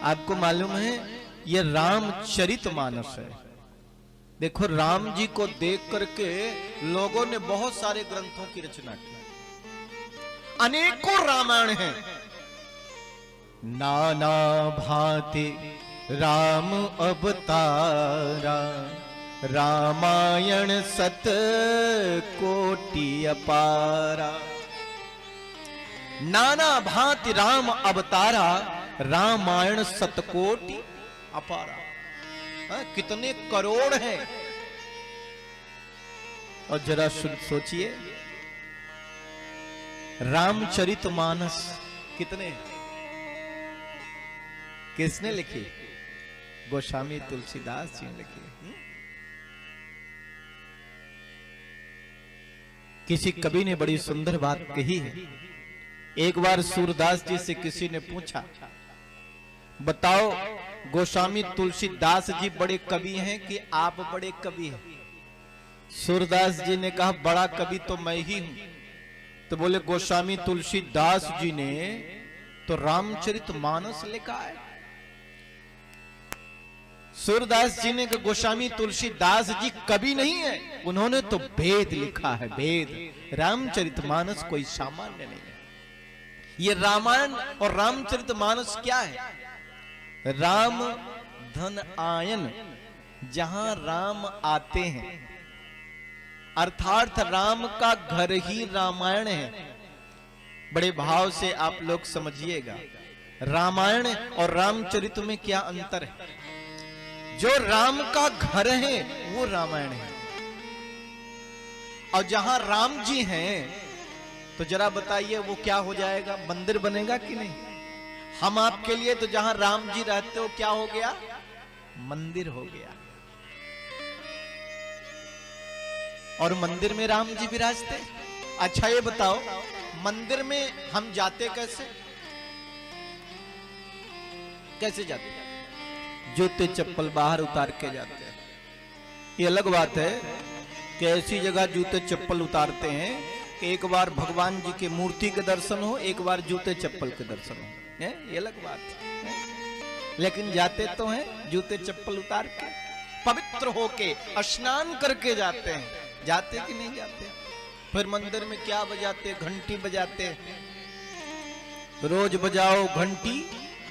आपको मालूम है ये रामचरितमानस है। देखो राम जी को देख करके लोगों ने बहुत सारे ग्रंथों की रचना की, अनेकों रामायण हैं। नाना भांति राम अवतारा, रामायण सत कोटि अपारा। नाना भांति राम अवतारा, रामायण सतकोटि अपारा। कितने करोड़ हैं। और जरा सोचिए, रामचरितमानस कितने, किसने लिखी? गोस्वामी तुलसीदास जी ने लिखी। किसी कवि ने बड़ी सुंदर बात कही है। एक बार सूरदास जी से किसी ने पूछा, बताओ गोस्वामी तुलसीदास जी बड़े कवि हैं कि आप बड़े कवि हैं? सूरदास जी ने कहा, बड़ा कवि तो मैं ही हूं। तो बोले, गोस्वामी तुलसीदास जी ने तो रामचरितमानस लिखा है। सूरदास जी ने कहा, गोस्वामी तुलसीदास जी कवि नहीं है, उन्होंने तो वेद लिखा है, वेद। रामचरितमानस कोई सामान्य नहीं है। ये रामायण और रामचरितमानस क्या है? राम धन आयन, जहां राम आते हैं, अर्थात राम का घर ही रामायण है। बड़े भाव से आप लोग समझिएगा, रामायण और रामचरित में क्या अंतर है। जो राम का घर है वो रामायण है, और जहां राम जी हैं तो जरा बताइए वो क्या हो जाएगा? मंदिर बनेगा कि नहीं? हम आपके लिए तो जहां राम जी रहते हो क्या हो गया? मंदिर हो गया। और मंदिर में राम जी विराजते। अच्छा ये बताओ, मंदिर में हम जाते कैसे? कैसे जाते? जूते चप्पल बाहर उतार के जाते हैं। ये अलग बात है कि ऐसी जगह जूते चप्पल उतारते हैं कि एक बार भगवान जी के मूर्ति के दर्शन हो, एक बार जूते चप्पल के दर्शन हो, है? ये अलग बात है। लेकिन जाते तो हैं जूते चप्पल उतार के, पवित्र होके स्नान करके जाते हैं। जाते कि नहीं जाते? फिर मंदिर में क्या बजाते? घंटी बजाते। रोज बजाओ घंटी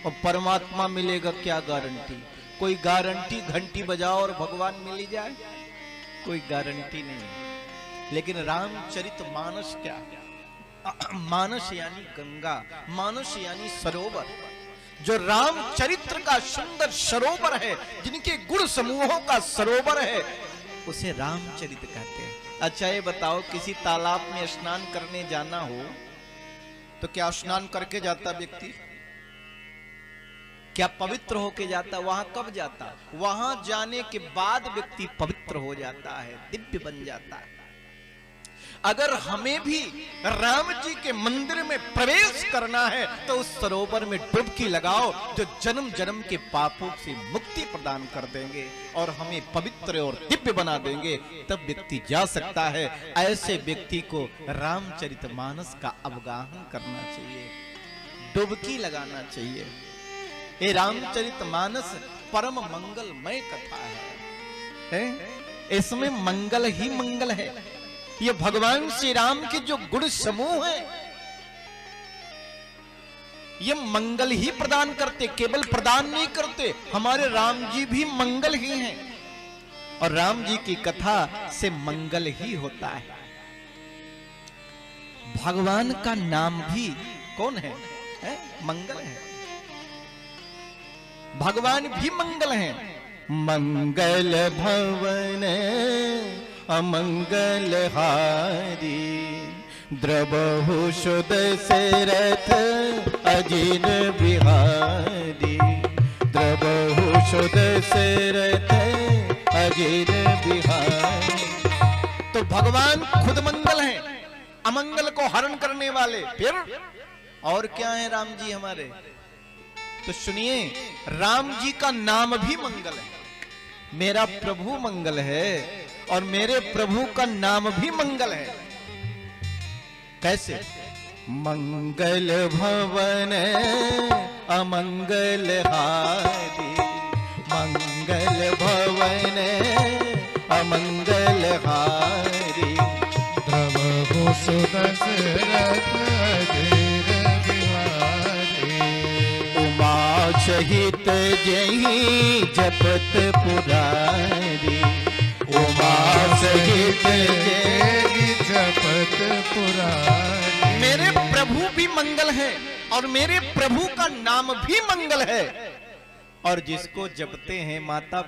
और परमात्मा मिलेगा क्या गारंटी? कोई गारंटी घंटी बजाओ और भगवान मिल जाए? कोई गारंटी नहीं है। लेकिन रामचरितमानस क्या है? मानस यानी गंगा, मानस यानी सरोवर। जो रामचरित्र का सुंदर सरोवर है, जिनके गुण समूहों का सरोवर है, उसे रामचरित कहते हैं। अच्छा ये बताओ, किसी तालाब में स्नान करने जाना हो तो क्या स्नान करके जाता व्यक्ति? क्या पवित्र होके जाता? वहां कब जाता? वहां जाने के बाद व्यक्ति पवित्र हो जाता है, दिव्य बन जाता है। अगर हमें भी राम जी के मंदिर में प्रवेश करना है तो उस सरोवर में डुबकी लगाओ, जो जन्म जन्म के पापों से मुक्ति प्रदान कर देंगे और हमें पवित्र और दिव्य बना देंगे, तब व्यक्ति जा सकता है। ऐसे व्यक्ति को रामचरितमानस का अवगाहन करना चाहिए, डुबकी लगाना चाहिए। ये रामचरितमानस परम मंगलमय कथा है? इसमें मंगल ही मंगल है। ये भगवान श्री राम के जो गुण समूह हैं, ये मंगल ही प्रदान करते, केवल प्रदान नहीं करते। हमारे राम जी भी मंगल ही हैं, और राम जी की कथा से मंगल ही होता है। भगवान का नाम भी कौन है? मंगल है। भगवान भी मंगल हैं। मंगल भवन अमंगल हारी, द्रबहु सुदशरथ अजिन बिहारी, द्रबहु सुदशरथ अजिन बिहारी। तो भगवान खुद मंगल हैं, अमंगल को हरण करने वाले। फिर और क्या है राम जी हमारे? तो सुनिए, राम जी का नाम भी मंगल है। मेरा प्रभु मंगल है और मेरे प्रभु का नाम भी मंगल है। कैसे? मंगल भवन अमंगल हारी, मंगल भवन अमंगल हारी। द्रवहु सुदशरथ अधीर बिहारी। उमा सहित जही जपत पुरारी, उमा सहित जही जपत पुरारी। मेरे प्रभु भी मंगल है और मेरे प्रभु का नाम भी मंगल है। और जिसको जपते हैं माता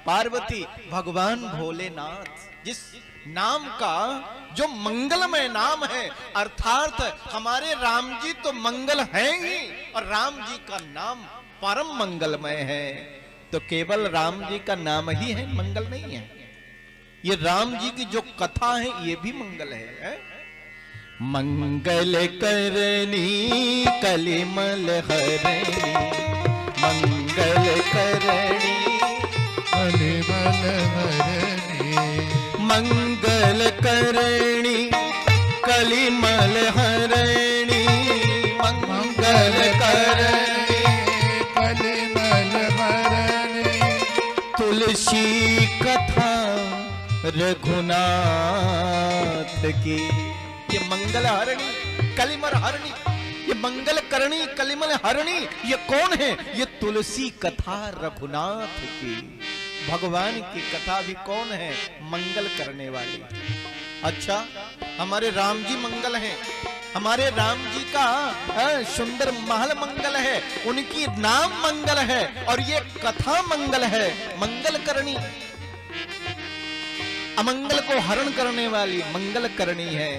पार्वती भगवान भोलेनाथ, जिस नाम का जो मंगलमय नाम है, अर्थात हमारे राम जी तो मंगल हैं ही और राम जी का नाम परम मंगलमय है। तो केवल राम जी का नाम ही है, मंगल नहीं है। ये राम जी की जो कथा है ये भी मंगल है। मंगल करनी कलिमल हरणी, मंगल करनी कलिमल हरणी। मंगल करणी कलिमल हरणी, मंगल करणी कलिमल हरणी। तुलसी कथा रघुनाथ की। ये मंगल हरणी कलिमल हरणी, ये मंगल करणी कलिमल हरणी, ये कौन है? ये तुलसी कथा रघुनाथ की। भगवान की कथा भी कौन है? मंगल करने वाली। अच्छा, हमारे राम जी मंगल हैं, हमारे राम जी का सुंदर महल मंगल है, उनकी नाम मंगल है और ये कथा मंगल है। मंगल करणी, अमंगल को हरण करने वाली मंगल करणी है।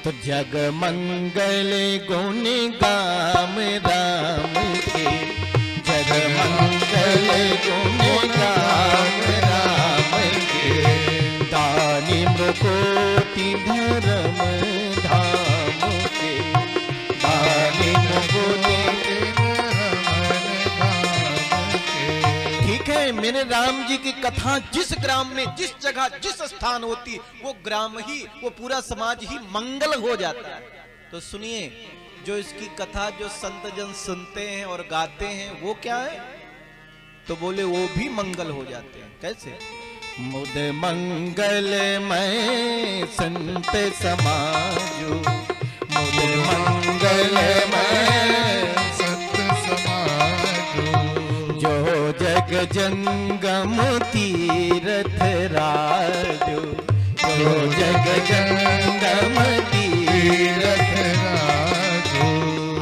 तो जग मंगल गुण गाम राम के, जग मंगल गुण गाम राम के। दानी मृकोटि धर्म धाम के, दानी मृकोटि। ठीक है, मेरे राम जी की कथा जिस ग्राम में, जिस जगह, जिस स्थान होती, वो ग्राम ही, वो पूरा समाज ही मंगल हो जाता है। तो सुनिए, जो इसकी कथा जो संत जन सुनते हैं और गाते हैं वो क्या है? तो बोले वो भी मंगल हो जाते हैं। कैसे? मुद मंगल मैं संत समाजो, मुद मंगल मैं संत समाजो। जो जग जंगम तीरथ राजो, जो जग जंगम तीरथ राजो।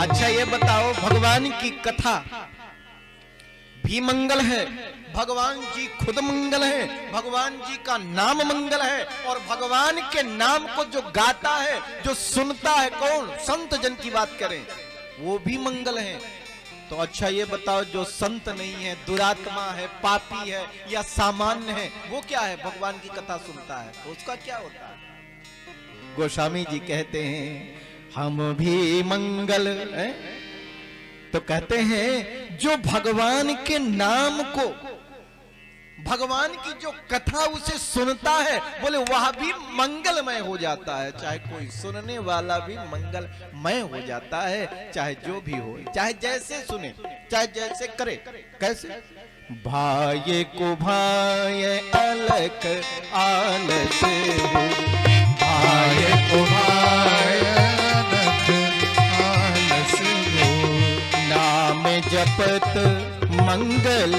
अच्छा ये बताओ, भगवान की कथा भी मंगल है, भगवान जी खुद मंगल है, भगवान जी का नाम मंगल है, और भगवान के नाम को जो गाता है, जो सुनता है, कौन? संत जन की बात करें, वो भी मंगल है। तो अच्छा ये बताओ, जो संत नहीं है, दुरात्मा है, पापी है या सामान्य है, वो क्या है? भगवान की कथा सुनता है तो उसका क्या होता है? गोस्वामी जी कहते हैं हम भी मंगल है। तो कहते हैं जो भगवान के नाम को, भगवान की जो कथा उसे सुनता है, बोले वह भी मंगलमय हो जाता है। चाहे कोई सुनने वाला भी मंगलमय हो जाता है, चाहे जो भी हो, चाहे जैसे सुने, चाहे जैसे करे। कैसे? भाई को भाई अलख आलस हो, भाई को भाई अलख आलस हो। नाम जपत मंगल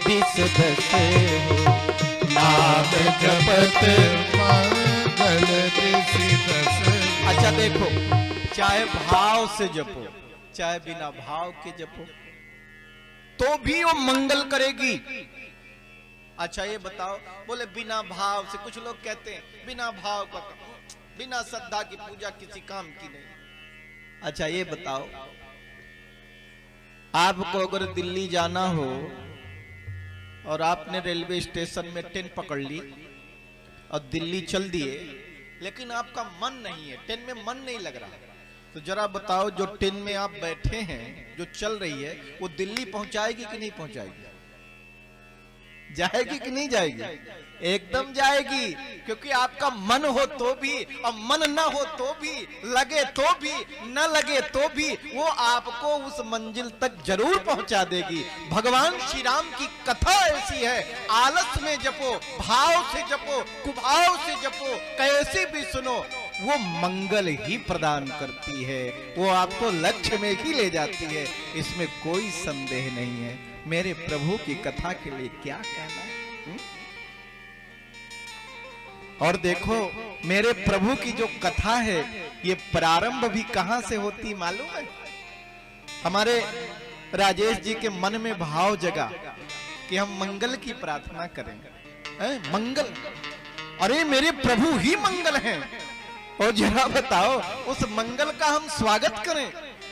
दिसदस हो, नाम जपत मंगल दिसदस। अच्छा देखो, चाहे भाव से जपो, चाहे बिना भाव के जपो, तो भी वो मंगल करेगी। अच्छा ये बताओ, बोले बिना भाव से, कुछ लोग कहते हैं बिना भाव का, बिना श्रद्धा की पूजा किसी काम की नहीं। अच्छा ये बताओ, आपको अगर दिल्ली जाना हो और आपने रेलवे स्टेशन में ट्रेन पकड़ ली और दिल्ली चल दिए, लेकिन आपका मन नहीं है, ट्रेन में मन नहीं लग रहा, तो जरा बताओ जो ट्रेन में आप बैठे हैं, जो चल रही है, वो दिल्ली पहुंचाएगी कि नहीं पहुंचाएगी? जाएगी कि नहीं जाएगी? एकदम जाएगी, क्योंकि आपका मन हो तो भी और मन न हो तो भी, लगे तो भी न लगे तो भी, वो आपको उस मंजिल तक जरूर पहुंचा देगी। भगवान श्री राम की कथा ऐसी है, आलस में जपो, भाव से जपो, कुभाव से जपो, कैसे भी सुनो, वो मंगल ही प्रदान करती है, वो आपको लक्ष्य में ही ले जाती है, इसमें कोई संदेह नहीं है। मेरे प्रभु की कथा के लिए क्या कहना। और देखो मेरे प्रभु की जो कथा है, ये प्रारंभ भी कहां से होती मालूम है? हमारे राजेश जी के मन में भाव जगा कि हम मंगल की प्रार्थना करेंगे। मंगल, अरे मेरे प्रभु ही मंगल हैं, और जरा बताओ उस मंगल का हम स्वागत करें,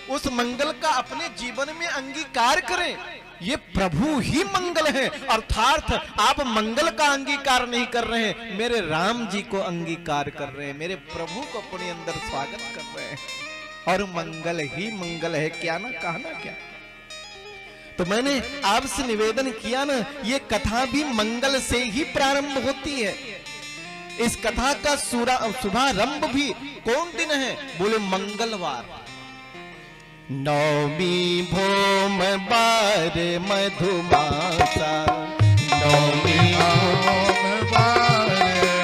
उस मंगल का अपने जीवन में अंगीकार करें। ये प्रभु ही मंगल है, अर्थात आप मंगल का अंगीकार नहीं कर रहे हैं, मेरे राम जी को अंगीकार कर रहे हैं, मेरे प्रभु को अपने अंदर स्वागत कर रहे हैं, और मंगल ही मंगल है। क्या ना कहना क्या? तो मैंने आपसे निवेदन किया ना, ये कथा भी मंगल से ही प्रारंभ होती है। इस कथा का शुभारंभ भी कौन दिन है? बोले मंगलवार। नवमी भोम बार मधुमासा, नवमी भोम बार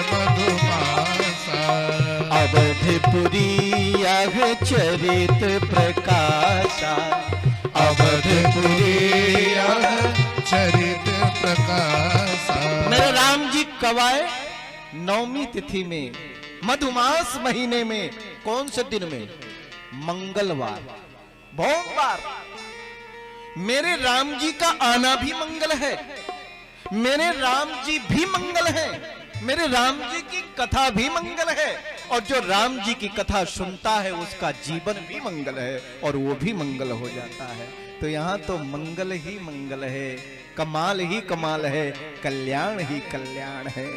मधुमासा, अवधपुरी यह चरित प्रकाशा, अवधपुरी यह चरित प्रकाशा। मेरे राम जी कब आए? नवमी तिथि में, मधुमास महीने में। कौन से दिन में? मंगलवार, भोमवार। मेरे राम जी का आना भी मंगल है, मेरे राम जी भी मंगल है, मेरे राम जी की कथा भी मंगल है, और जो राम जी की कथा सुनता है उसका जीवन भी मंगल है, और वो भी मंगल हो जाता है। तो यहाँ तो मंगल ही मंगल है, कमाल ही कमाल है, कल्याण ही कल्याण है।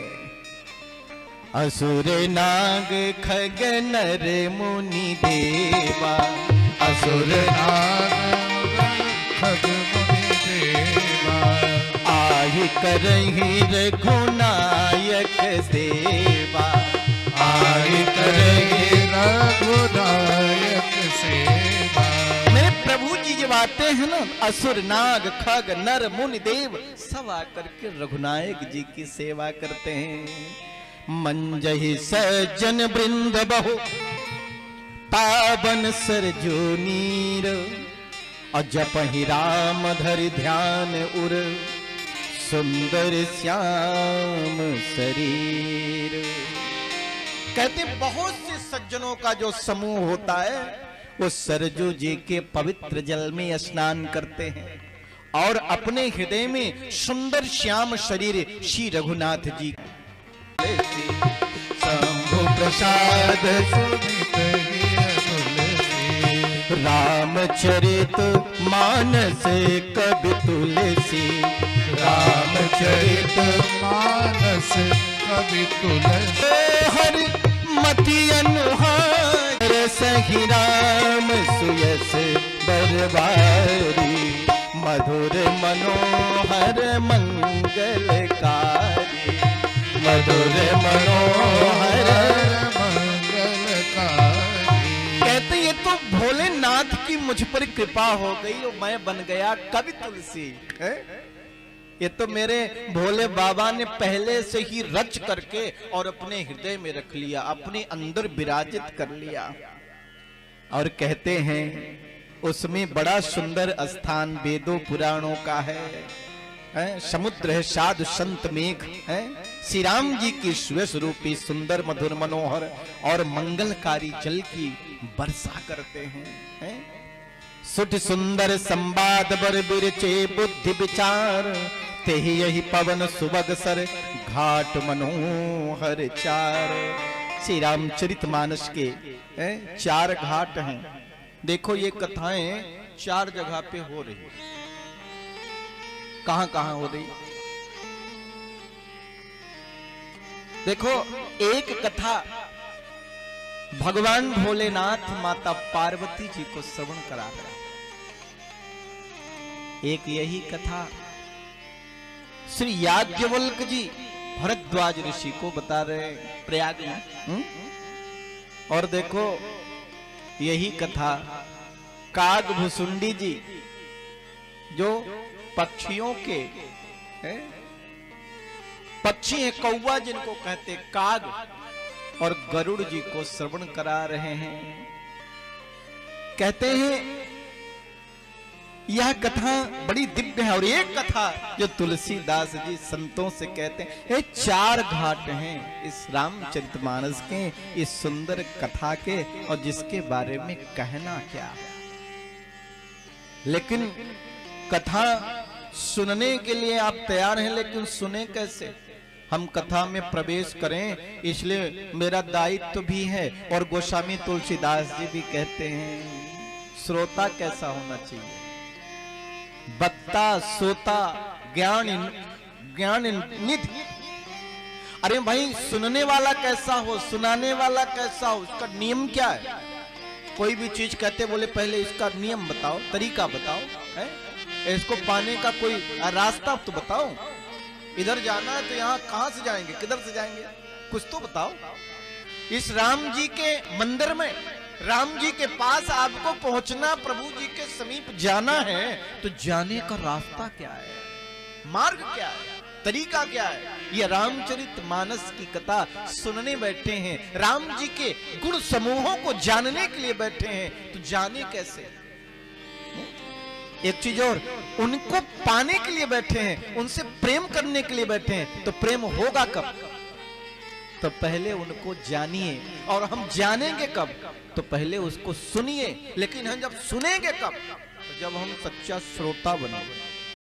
असुर नाग खग नर मुनि देवा, असुर नाग खग मुनि देवा, आहि करहि रघुनायक सेवा, आहि करहि रघुनायक सेवा। मेरे प्रभु जी जब आते हैं ना, असुर नाग खग नर मुनि देव सब आकर के रघुनायक जी की सेवा करते हैं। मंजहि सज्जन वृंद बहु पावन सरजू नीर, अजपहि राम धरि ध्यान उर, सुंदर श्याम शरीर। कहते बहुत से सज्जनों का जो समूह होता है, वो सरजू जी के पवित्र जल में स्नान करते हैं, और अपने हृदय में सुंदर श्याम शरीर श्री रघुनाथ जी शंभु प्रसाद सुनित हिय तुलसी, रामचरित मानस कवि तुलसी, रामचरित मानस कवि तुलसी। हर मति अनुहार सही राम सुयस बरबारी, मधुर मनोहर मंगलकारी, मधुर मनोहर मंगलकारी। कहते ये तो भोलेनाथ की मुझ पर कृपा हो गई और मैं बन गया कवि तुलसी है? ये तो मेरे भोले बाबा ने पहले से ही रच करके और अपने हृदय में रख लिया, अपने अंदर विराजित कर लिया। और कहते हैं उसमें बड़ा सुंदर स्थान वेदों पुराणों का है, समुद्र है, साधु संत मेघ है, श्री राम जी की स्वरूपी सुंदर मधुर मनोहर और मंगलकारी जल की वर्षा करते हैं। सुठ सुंदर संवाद बर बिरचे बुद्धि विचार, तेहि यही पवन सुबग सर घाट मनोहर चार। श्री रामचरितमानस के 4 घाट हैं। देखो ये कथाएं 4 जगह पे हो रही। कहां कहां हो रही? देखो एक कथा भगवान भोलेनाथ माता पार्वती जी को श्रवण करा रहे। एक यही कथा श्री याज्ञवल्क जी भरद्वाज ऋषि को बता रहे हैं प्रयाग में। और देखो यही कथा काग भुसुंडी जी जो पक्षियों के पक्षी है, कौवा जिनको कहते काग, और गरुड़ जी को श्रवण करा रहे हैं। कहते हैं यह कथा बड़ी दिव्य है। और एक कथा जो तुलसीदास जी संतों से कहते हैं, ये 4 घाट हैं इस रामचरितमानस के, इस सुंदर कथा के, और जिसके बारे में कहना क्या। लेकिन कथा सुनने के लिए आप तैयार हैं, लेकिन सुने कैसे। हम कथा में प्रवेश करें, इसलिए मेरा दायित्व भी है। और गोस्वामी तुलसीदास जी भी कहते हैं श्रोता कैसा होना चाहिए, वक्ता सोता ज्ञान निधि। अरे भाई सुनने वाला कैसा हो, सुनाने वाला कैसा हो, उसका नियम क्या है। कोई भी चीज कहते बोले पहले इसका नियम बताओ, तरीका बताओ, है इसको पाने का कोई रास्ता तो बताओ। इधर जाना है तो यहाँ कहां से जाएंगे, किधर से जाएंगे, कुछ तो बताओ। इस राम जी के मंदिर में, राम जी के पास आपको पहुंचना, प्रभु जी के समीप जाना है, तो जाने का रास्ता क्या है, मार्ग क्या है, तरीका क्या है। ये रामचरितमानस की कथा सुनने बैठे हैं, राम जी के गुण समूहों को जानने के लिए बैठे हैं, तो जाने कैसे। एक चीज और, उनको पाने के लिए बैठे हैं, उनसे प्रेम करने के लिए बैठे हैं, तो प्रेम होगा कब, तो पहले उनको जानिए। और हम जानेंगे कब, तो पहले उसको सुनिए। लेकिन हम जब सुनेंगे कब, तो जब हम सच्चा श्रोता बनेंगे।